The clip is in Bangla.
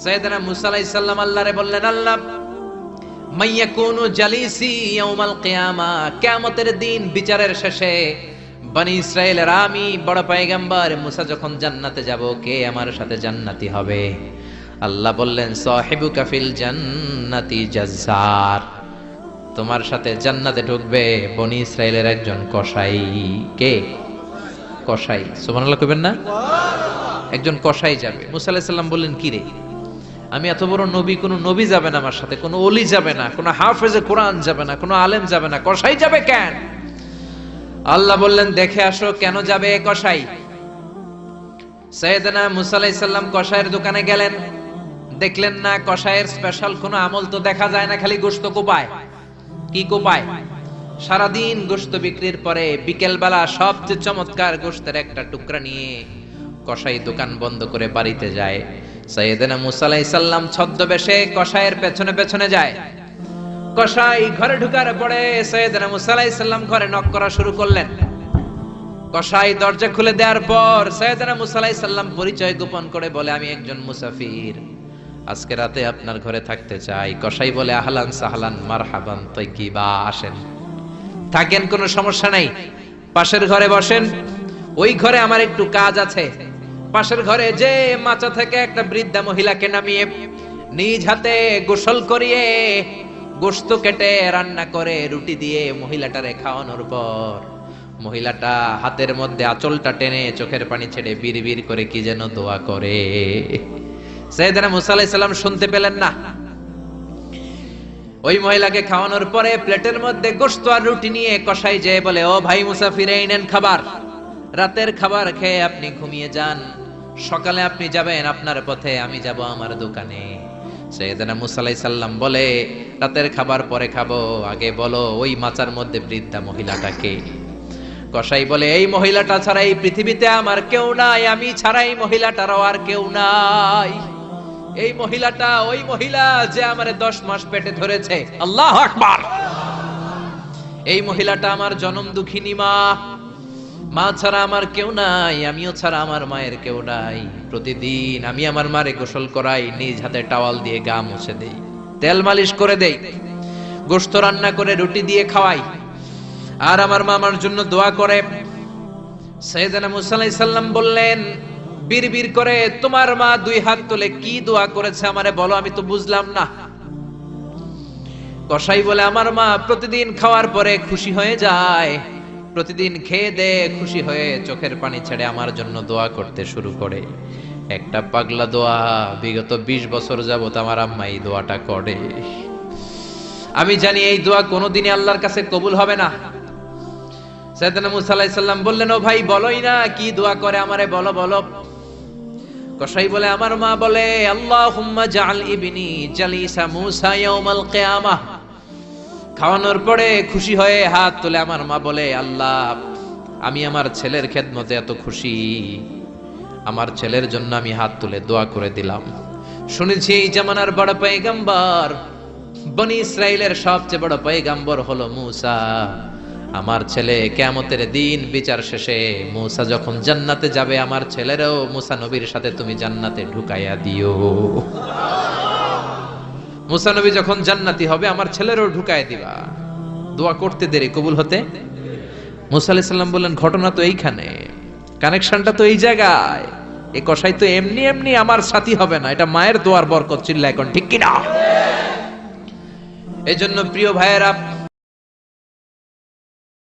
সাইয়েদনা মুসা আলাইহিস সালাম আল্লাহরে বললেন, আল্লাহ মাইয়াকুনু জালিসি ইয়াউমাল কিয়ামা, কিয়ামতের দিন বিচারের শেষে বনি ইসরাইলের আমি বড় পয়গম্বর মুসা যখন জান্নাতে যাব, কে আমার সাথে জান্নাতি হবে? আল্লাহ বললেন, সাহিবুকা ফিল জান্নাতি জাজ্জার, তোমার সাথে জান্নাতে ঢুকবে বনি ইসরাইলের একজন কসাই। কে? কসাই। সুবহানাল্লাহ কইবেন না? একজন কসাই যাবে। মুসা আলাইহিস সালাম বললেন, কি রে, আমি এত বড় নবী, কোন নবী যাবে না আমার সাথে, কোন ওলি যাবে না, কোন হাফেজে কোরআন যাবে না, কোন আলেম যাবে না, কসাই যাবে কেন? আল্লাহ বললেন, দেখে আসো কেন যাবে কসাই। সাইয়েদনা মুসা আলাইহিস সালাম কসাইয়ের দোকানে গেলেন, দেখলেন না কসাইয়ের স্পেশাল কোন আমল তো দেখা যায় না, খালি গোশত কোপায়। কি কোপায়? সারাদিন গোশত বিক্রির পরে বিকেল বেলা সবচেয়ে চমৎকার গোশতের একটা টুকরা নিয়ে কসাই দোকান বন্ধ করে বাড়িতে যায়। সাইয়েদনা মুসা আলাইহিস সালাম ছদ্মবেশে কসাইয়ের পেছনে পেছনে যায়। কসাই ঘরে ঢুকার পরে সাইয়েদনা মুসা আলাইহিস সালাম ঘরে নক করা শুরু করলেন। কসাই দরজা খুলে দেওয়ার পর সাইয়েদনা মুসা আলাইহিস সালাম পরিচয় গোপন করে বলে, আমি একজন মুসাফির, আজকে রাতে আপনার ঘরে থাকতে চাই। কসাই বলে, আহলান সাহলান মারহাবান তাইয়্যিবা, আসেন থাকেন, কোনো সমস্যা নাই, পাশের ঘরে বসেন, ওই ঘরে আমার একটু কাজ আছে। পাশের ঘরে যে মাচা থেকে একটা বৃদ্ধা মহিলাকে নামিয়ে নিজ হাতে গোসল করিয়ে গোশত কেটে রান্না করে রুটি দিয়ে মহিলাটারে খাওয়ানোর পর মহিলাটা হাতের মধ্যে আঁচলটা টেনে চোখের পানি ছেড়ে বিড়বিড় করে কি যেন দোয়া করে। সাইয়েদনা মুসা আলাইহিস সালাম শুনতে পেলেন না। ওই মহিলাকে খাওয়ানোর পরে প্লেটের মধ্যে গোশত আর রুটি নিয়ে কসাই যেয়ে বলে, ও ভাই মুসাফির, এই নেন খাবার, রাতের খাবার খেয়ে আপনি ঘুমিয়ে যান, সকালে আপনি যাবেন আপনার পথে, আমি যাব আমার দোকানে। সাইয়েদনা মুসা আলাইহিস সালাম বলে, রাতের খাবার পরে খাবো, আগে বলো ওই মাচার মধ্যে বৃদ্ধা মহিলাটাকে। কসাই বলে, এই মহিলাটা ছাড়া এই পৃথিবীতে আমার কেউ নাই, আমি ছাড়া এই মহিলাটারও আর কেউ নাই। এই মহিলাটা ওই মহিলা যে আমারে 10 মাস পেটে ধরেছে। আল্লাহু আকবার। এই মহিলাটা আমার জনম দুঃখিনী মা, মা ছাড়া আমার কেউ নাই, আমিও ছাড়া আমার মায়ের কেউ নাই। প্রতিদিন আমি আমার মারে গোসল করাই, নিজ হাতে টাওয়াল দিয়ে গা মুছে দেই, তেল মালিশ করে দেই, গোশত রান্না করে রুটি দিয়ে খাওয়াই, আর আমার মা আমার জন্য দোয়া করে। সাইয়েদনা মুসা আলাইহিস সালাম বললেন, বিড়বিড় করে তোমার মা 2 হাত তুলে কি দোয়া করেছে আমারে বলো, আমি তো বুঝলাম না। কসাই বলে, আমার মা প্রতিদিন খাওয়ার পরে খুশি হয়ে যায়, প্রতিদিন খেয়ে দে খুশি হয়ে চোখের পানি ছেড়ে আমার জন্য দোয়া করতে শুরু করে। একটা পাগলা দোয়া, বিগত 20 বছর যাবত আমার আম্মা এই দোয়াটা করে। আমি জানি এই দোয়া কোনোদিনই আল্লাহর কাছে কবুল হবে না। সাইয়েদনা মুসা আলাইহিস সালাম বললেন, ও ভাই বলোই না কি দোয়া করে, আমারে বলো বলো। কসাই বলে, আমার মা বলে, আল্লাহুম্মা জাআল ইবনি জালিসা মুসা ইয়াউমাল কিয়ামাহ। খাওয়ানোর পরে খুশি হয়ে হাত তুলে আমার মা বলে, আল্লাহ আমি আমার ছেলের খেদমতে এত খুশি, আমার ছেলের জন্য আমি হাত তুলে দোয়া করে দিলাম। শুনেছি এই জামানার বড় পয়গম্বর, বনি ইসরাইলের সবচেয়ে বড় পয়গম্বর হলো মুসা। আমার ছেলে কিয়ামতের দিন বিচার শেষে মুসা যখন জান্নাতে যাবে, আমার ছেলেরও মুসা নবীর সাথে তুমি জান্নাতে ঢুকাইয়া দিও। মুসা নবী যখন জান্নাতি হবে, আমার ছেলেরও ঢুকায় দিবা। দোয়া করতে দেরি, কবুল হতে। মুসা আলাইহিস সালাম বললেন, ঘটনা তো এইখানে, কানেকশনটা তো এই জায়গায়। এই কসাই তো এমনি এমনি আমার সাথী হবে না, এটা মায়ের দোয়ার বরকত। চিল্লা এখন ঠিক কিনা? এই জন্য প্রিয় ভাইয়েরা,